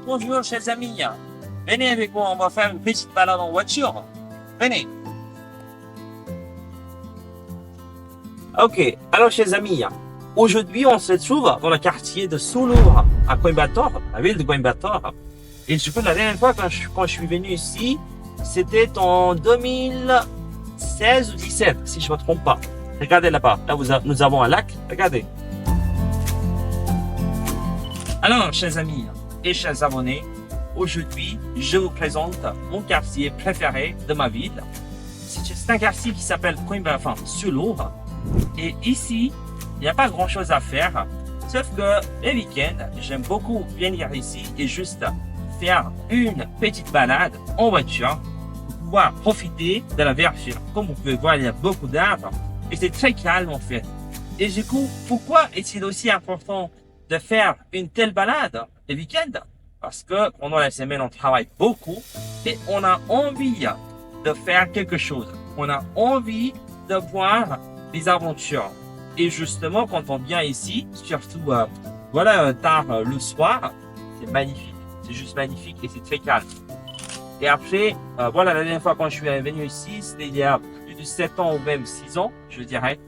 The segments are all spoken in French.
Bonjour, chers amis. Venez avec moi, on va faire une petite balade en voiture. Venez. Ok, alors chers amis, aujourd'hui on se trouve dans le quartier de Sulur, à Coimbatore, la ville de Coimbatore. Et du coup, la dernière fois quand je suis venu ici, c'était en 2016 ou 17, si je ne me trompe pas. Regardez là-bas, là nous avons un lac, regardez. Alors, chers amis et chers abonnés, aujourd'hui, je vous présente mon quartier préféré de ma ville. C'est un quartier qui s'appelle Coimbatore, Sulur. Et ici, il n'y a pas grand-chose à faire, sauf que les week-ends, j'aime beaucoup venir ici et juste faire une petite balade en voiture pour pouvoir profiter de la verdure. Comme vous pouvez voir, il y a beaucoup d'arbres et c'est très calme en fait. Et du coup, pourquoi est-il aussi important de faire une telle balade les week-ends? Parce que pendant la semaine, on travaille beaucoup et on a envie de faire quelque chose. On a envie de voir des aventures. Et justement, quand on vient ici, surtout voilà tard le soir, c'est magnifique. C'est juste magnifique et c'est très calme. Et après, voilà, la dernière fois quand je suis venu ici, c'était il y a plus de 7 ans ou même 6 ans, je dirais.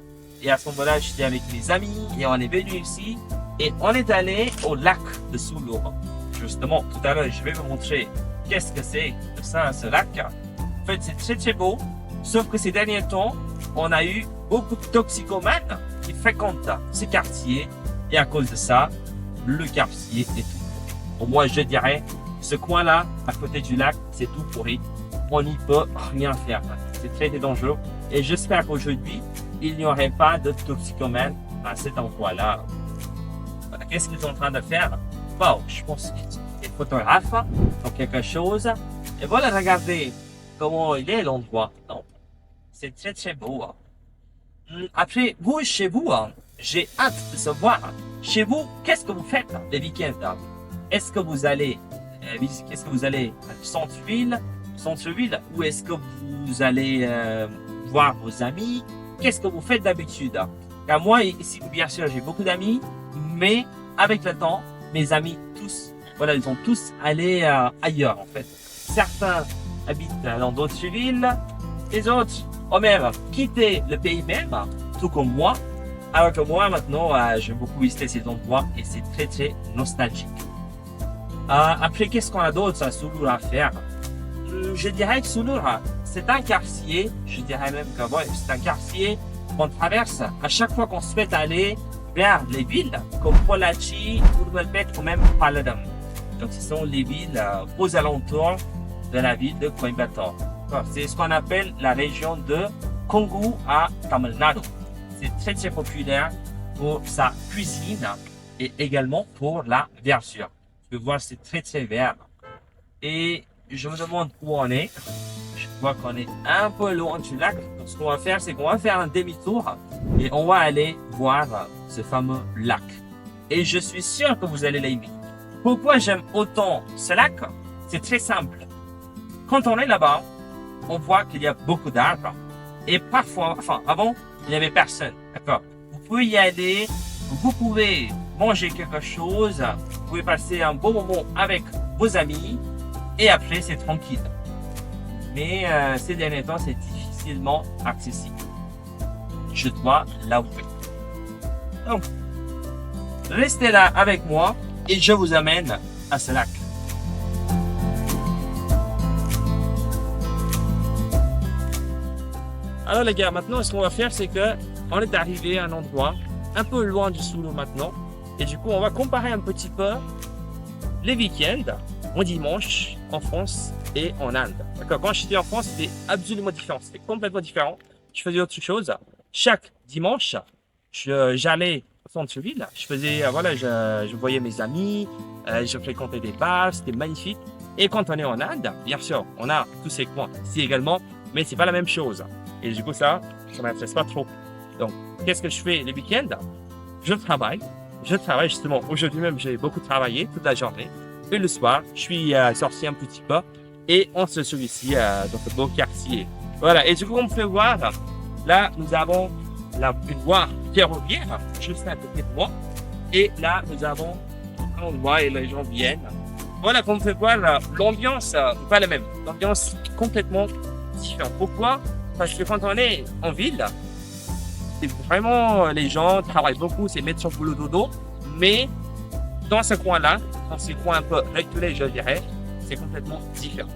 Et à ce moment-là, j'étais avec mes amis et on est venu ici et on est allé au lac de Sulur. Justement, tout à l'heure, je vais vous montrer qu'est-ce que c'est que ça, ce lac. En fait, c'est très très beau, sauf que ces derniers temps, on a eu beaucoup de toxicomanes qui fréquentent ce quartier et à cause de ça, le quartier est tout. Pour moi, je dirais, ce coin-là, à côté du lac, c'est tout pourri. On n'y peut rien faire. C'est très dangereux. Et j'espère qu'aujourd'hui, il n'y aurait pas de toxicomanes à cet endroit-là. Voilà. Qu'est-ce qu'ils sont en train de faire? Bon, je pense que les photographes font quelque chose. Et voilà, regardez comment il est l'endroit. C'est très très beau. Après, vous, chez vous, j'ai hâte de savoir, chez vous, qu'est-ce que vous faites les week-ends? Est-ce que vous allez à centre-ville, ou est-ce que vous allez voir vos amis? Qu'est-ce que vous faites d'habitude? Car moi, ici, bien sûr, j'ai beaucoup d'amis, mais avec le temps, mes amis, tous, voilà, ils ont tous allé ailleurs, en fait. Certains habitent dans d'autres villes, les autres ont même quitté le pays même, tout comme moi. Alors que moi, maintenant, j'aime beaucoup visiter ces endroits et c'est très, très nostalgique. Après, qu'est-ce qu'on a d'autre à Sulur à faire? Je dirais que Sulur, c'est un quartier, je dirais même que c'est un quartier qu'on traverse à chaque fois qu'on souhaite aller vers les villes comme Pollachi, Urbalpet ou même Paladam. Donc, ce sont les villes aux alentours de la ville de Coimbatore. C'est ce qu'on appelle la région de Kongu à Tamil Nadu. C'est très très populaire pour sa cuisine et également pour la verdure. Vous pouvez voir, c'est très très vert. Et je me demande où on est. Je vois qu'on est un peu loin du lac. Donc ce qu'on va faire, c'est qu'on va faire un demi-tour et on va aller voir ce fameux lac. Et je suis sûr que vous allez l'aimer. Pourquoi j'aime autant ce lac? C'est très simple. Quand on est là-bas, on voit qu'il y a beaucoup d'arbres. Et parfois, avant, il n'y avait personne. D'accord? Vous pouvez y aller, vous pouvez manger quelque chose, vous pouvez passer un bon moment avec vos amis, et après, c'est tranquille. Mais ces derniers temps, c'est difficilement accessible. Je dois l'avouer. Donc, restez là avec moi, et je vous amène à ce lac. Alors les gars, maintenant ce qu'on va faire, c'est que on est arrivé à un endroit un peu loin du Sulur maintenant. Et du coup, on va comparer un petit peu les week-ends en dimanche en France et en Inde. D'accord? Quand j'étais en France, c'était absolument différent. C'était complètement différent. Je faisais autre chose. Chaque dimanche, j'allais au centre-ville. Je faisais, voilà, je voyais mes amis, je fréquentais des bars, c'était magnifique. Et quand on est en Inde, bien sûr, on a tous ces coins ici également, mais c'est pas la même chose. Et du coup, ça m'intéresse pas trop. Donc, qu'est-ce que je fais les week-ends? Je travaille justement. Aujourd'hui même, j'ai beaucoup travaillé toute la journée. Et le soir, je suis sorti un petit peu et on se trouve ici dans ce beau quartier. Voilà. Et du coup, on peut voir, là, nous avons une voie ferroviaire juste à côté de moi. Et là, nous avons un endroit et les gens viennent Voilà, comme on peut voir, l'ambiance n'est pas la même. L'ambiance est complètement différente. Pourquoi? Parce que quand on est en ville, c'est vraiment, les gens travaillent beaucoup, c'est mettre sur boulot dodo. Mais dans ce coin-là, dans ces coins un peu reculés, je dirais, c'est complètement différent.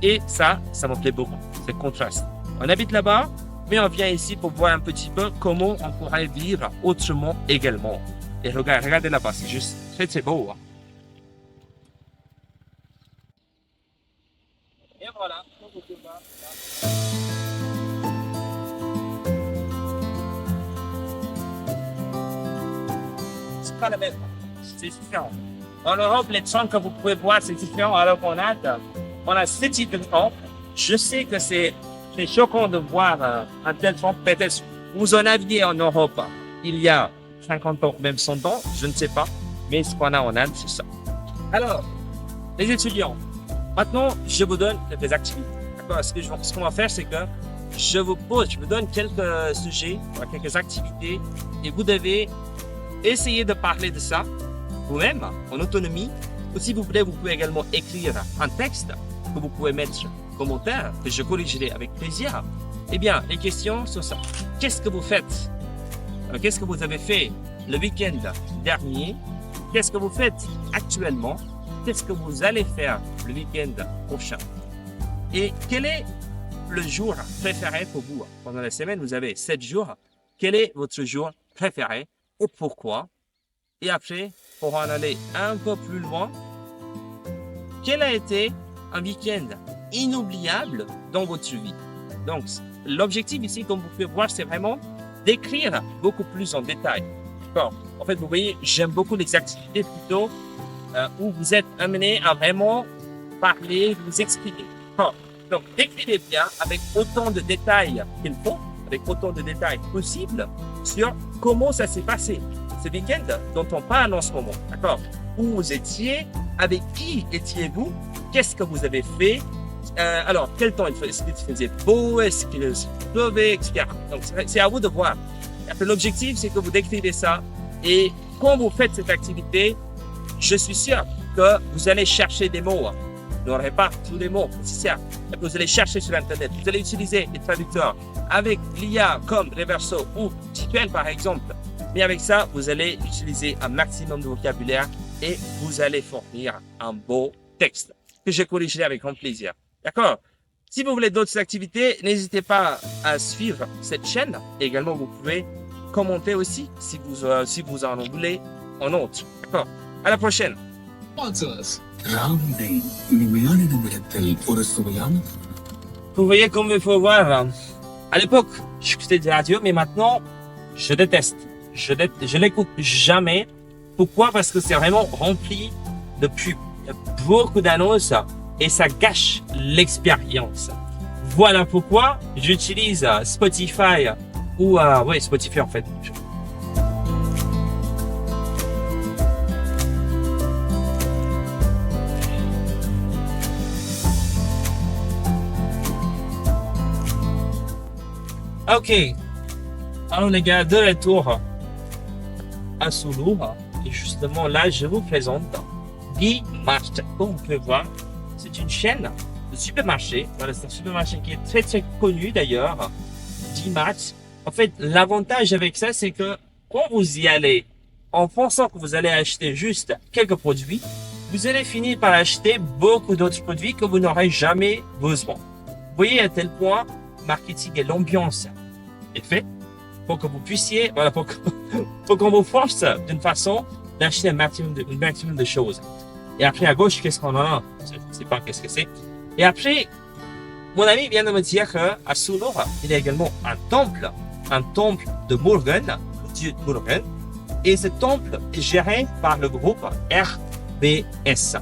Et ça me plaît beaucoup, ce contraste. On habite là-bas, mais on vient ici pour voir un petit peu comment on pourrait vivre autrement également. Et regardez là-bas, c'est juste très beau. Et voilà, comme vous pouvez voir, c'est pas la même, c'est différent. En Europe, les temples que vous pouvez voir, c'est différent. Alors qu'on a ce type de temple. Je sais que c'est choquant de voir un tel temple. Peut-être vous en aviez en Europe il y a 50 ans, même 100 ans, je ne sais pas. Mais ce qu'on a en Inde, c'est ça. Alors, les étudiants, maintenant, je vous donne des activités. D'accord? Ce qu'on va faire, c'est que je vous donne quelques sujets, quelques activités, et vous devez essayer de parler de ça vous-même, en autonomie. Ou si vous voulez, vous pouvez également écrire un texte que vous pouvez mettre en commentaire, que je corrigerai avec plaisir. Eh bien, les questions sont ça. Qu'est-ce que vous faites? Qu'est-ce que vous avez fait le week-end dernier? Qu'est-ce que vous faites actuellement? Qu'est-ce que vous allez faire le week-end prochain? Et quel est le jour préféré pour vous? Pendant la semaine, vous avez 7 jours. Quel est votre jour préféré et pourquoi? Et après, pour en aller un peu plus loin, quel a été un week-end inoubliable dans votre vie? Donc, l'objectif ici, comme vous pouvez voir, c'est vraiment d'écrire beaucoup plus en détail. D'accord? En fait, vous voyez, j'aime beaucoup les activités plutôt où vous êtes amené à vraiment parler, vous expliquer. Donc, décrivez bien avec autant de détails qu'il faut, avec autant de détails possibles sur comment ça s'est passé ce week-end dont on parle en ce moment. D'accord? Où vous étiez, avec qui étiez-vous, qu'est-ce que vous avez fait, alors quel temps est-ce qu'il faisait beau, est-ce qu'il pleuvait, etc. Donc, c'est à vous de voir. Après, l'objectif, c'est que vous décrivez ça et quand vous faites cette activité, je suis sûr que vous allez chercher des mots. Vous n'aurez pas tous les mots nécessaires. Vous allez chercher sur Internet. Vous allez utiliser des traducteurs avec l'IA comme Reverso ou Tipeee par exemple. Mais avec ça, vous allez utiliser un maximum de vocabulaire et vous allez fournir un beau texte que je corrigerai avec grand plaisir. D'accord? Si vous voulez d'autres activités, n'hésitez pas à suivre cette chaîne. Et également, vous pouvez commenter aussi si vous en voulez en autre. D'accord? À la prochaine. Vous voyez comme il faut voir. À l'époque, j'écoutais de la radio, mais maintenant, je déteste. Je l'écoute jamais. Pourquoi? Parce que c'est vraiment rempli de pubs. Il y a beaucoup d'annonces et ça gâche l'expérience. Voilà pourquoi j'utilise Spotify ou Spotify en fait. Ok. Alors les gars, de retour à Sulu. Et justement là, je vous présente D-Mart. Comme vous pouvez voir, c'est une chaîne de supermarché. Voilà, c'est un supermarché qui est très très connu d'ailleurs. D-Mart. En fait, l'avantage avec ça, c'est que quand vous y allez, en pensant que vous allez acheter juste quelques produits, vous allez finir par acheter beaucoup d'autres produits que vous n'aurez jamais besoin. Vous voyez à tel point, marketing et l'ambiance est fait pour que vous puissiez, voilà, pour qu'on vous force d'une façon d'acheter un maximum de choses. Et après, à gauche, qu'est-ce qu'on a? Je ne sais pas qu'est-ce que c'est. Et après, mon ami vient de me dire qu'à Sulu, il y a également un temple de Murugan, le dieu Murugan. Et ce temple est géré par le groupe RBS.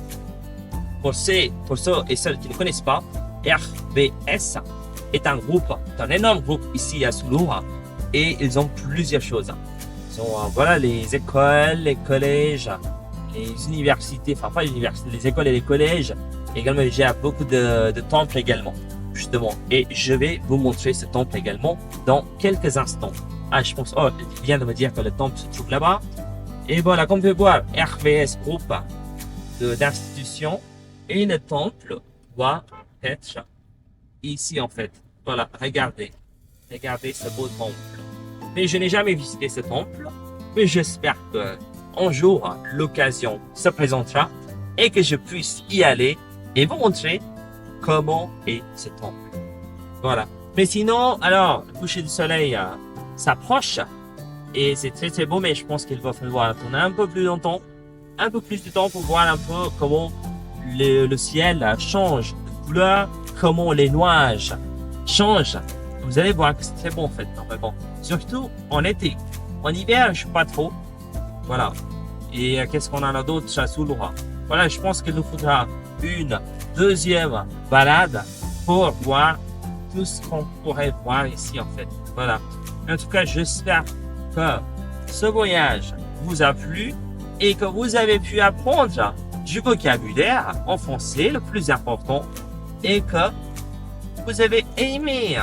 Pour ceux et celles qui ne connaissent pas, RBS est un énorme groupe ici à Sulu. Et ils ont plusieurs choses. Ils ont, voilà, les écoles, les collèges, les universités, enfin pas les universités, les écoles et les collèges. Également, il gère beaucoup de temples également, justement. Et je vais vous montrer ce temple également dans quelques instants. Ah, je pense, il vient de me dire que le temple se trouve là-bas. Et voilà, comme vous pouvez voir, RBS groupe d'institutions Et le temple doit être ici en fait. Voilà, regardez. Regardez ce beau temple. Mais je n'ai jamais visité ce temple. Mais j'espère que un jour l'occasion se présentera et que je puisse y aller et vous montrer comment est ce temple. Voilà. Mais sinon, alors, le coucher du soleil s'approche et c'est très très beau, mais je pense qu'il va falloir attendre un peu plus longtemps, un peu plus de temps pour voir un peu comment le ciel change de couleur, comment les nuages changent. Vous allez voir que c'est très bon en fait, normalement. Surtout en été. En hiver, je suis pas trop. Voilà. Et qu'est-ce qu'on en a d'autre à Souloura? Voilà, je pense qu'il nous faudra une deuxième balade pour voir tout ce qu'on pourrait voir ici en fait. Voilà. En tout cas, j'espère que ce voyage vous a plu et que vous avez pu apprendre du vocabulaire en français, le plus important, et que vous avez aimé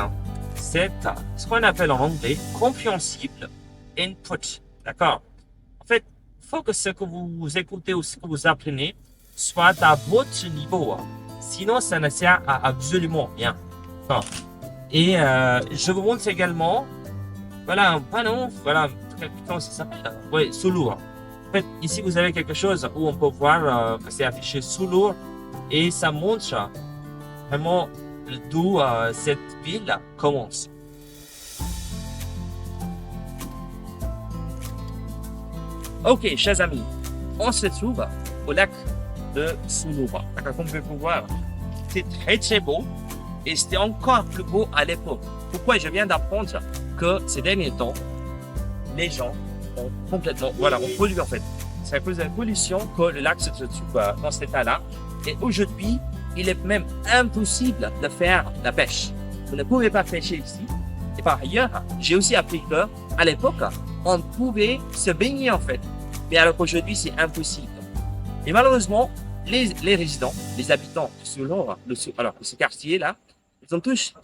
ce qu'on appelle en anglais compréhensible input. D'accord? En fait, il faut que ce que vous écoutez ou ce que vous apprenez soit à votre niveau. Sinon, ça ne sert à absolument rien. D'accord? Et je vous montre également, voilà, un panneau, voilà, comment ça s'appelle? Oui, Soulour. En fait, ici, vous avez quelque chose où on peut voir que c'est affiché Soulour et ça montre vraiment d'où cette ville commence. Ok, chers amis, on se trouve au lac de Soulour. Comme vous pouvez voir, c'est très très beau et c'était encore plus beau à l'époque. Pourquoi je viens d'apprendre que ces derniers temps, les gens ont complètement, voilà, ont pollué en fait. C'est à cause de la pollution que le lac se trouve dans cet état-là. Et aujourd'hui, il est même impossible de faire la pêche. Vous ne pouvez pas pêcher ici. Et par ailleurs, j'ai aussi appris que à l'époque, on pouvait se baigner en fait. Mais alors qu'aujourd'hui, c'est impossible. Et malheureusement, les résidents, les habitants de Soulour, alors de ce quartier-là, ils ont tous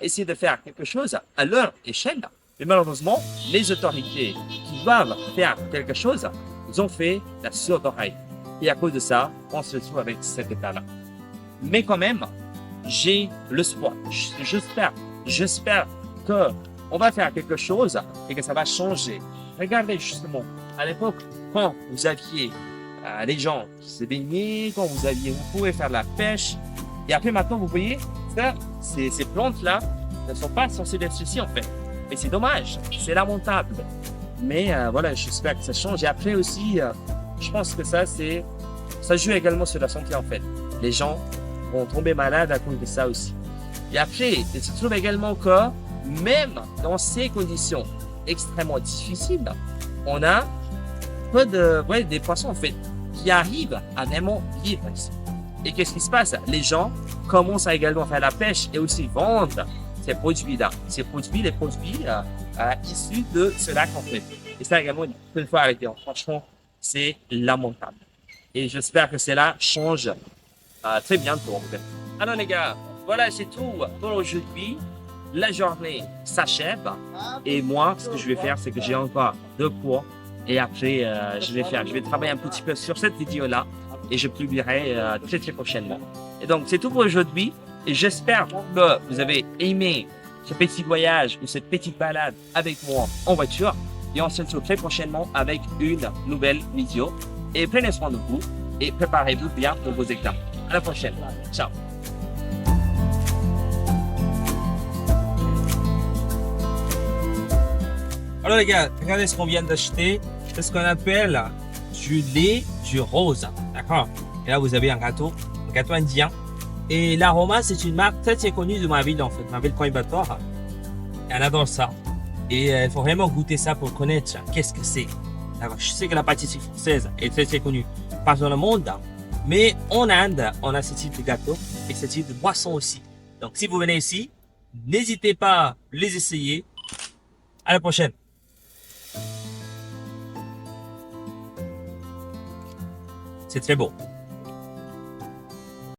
essayé de faire quelque chose à leur échelle. Mais malheureusement, les autorités qui doivent faire quelque chose, ils ont fait la sourde oreille. Et à cause de ça, on se retrouve avec cet état-là. Mais quand même, j'ai l'espoir. J'espère que on va faire quelque chose et que ça va changer. Regardez justement, à l'époque, quand vous aviez les gens qui se baignaient, quand vous pouvez faire la pêche. Et après maintenant, vous voyez, ça, ces plantes-là ne sont pas censées être ici en fait. Mais c'est dommage, c'est lamentable. Mais voilà, j'espère que ça change. Et après aussi, je pense que ça joue également sur la santé en fait. Les gens vont tomber malades à cause de ça aussi. Et après, il se trouve également que même dans ces conditions extrêmement difficiles, on a peu des poissons en fait qui arrivent à vraiment vivre ici. Et qu'est-ce qui se passe? Les gens commencent à également faire la pêche et aussi vendre ces produits-là. Les produits issus de ce lac en fait. Et ça également, il faut une fois arrêter. Franchement, c'est lamentable. Et j'espère que cela change très bientôt en fait. Alors les gars, voilà, c'est tout pour aujourd'hui. La journée s'achève et moi, ce que je vais faire, c'est que j'ai encore 2 cours et après, je vais travailler un petit peu sur cette vidéo-là et je publierai très très prochainement. Et donc, c'est tout pour aujourd'hui et j'espère que vous avez aimé ce petit voyage ou cette petite balade avec moi en voiture et on se retrouve très prochainement avec une nouvelle vidéo. Et prenez soin de vous et préparez-vous bien pour vos examens. À la prochaine. Ciao. Alors les gars, regardez ce qu'on vient d'acheter. C'est ce qu'on appelle du lait du rose. D'accord? Et là, vous avez un gâteau indien. Et l'Aroma, c'est une marque très très connue de ma ville en fait, ma ville Coimbatore. Elle adore ça. Et il faut vraiment goûter ça pour connaître qu'est-ce que c'est. Je sais que la pâtisserie française est très très connue partout dans le monde. Mais en Inde, on a ce type de gâteau et ce type de boisson aussi. Donc si vous venez ici, n'hésitez pas à les essayer. À la prochaine. C'est très beau.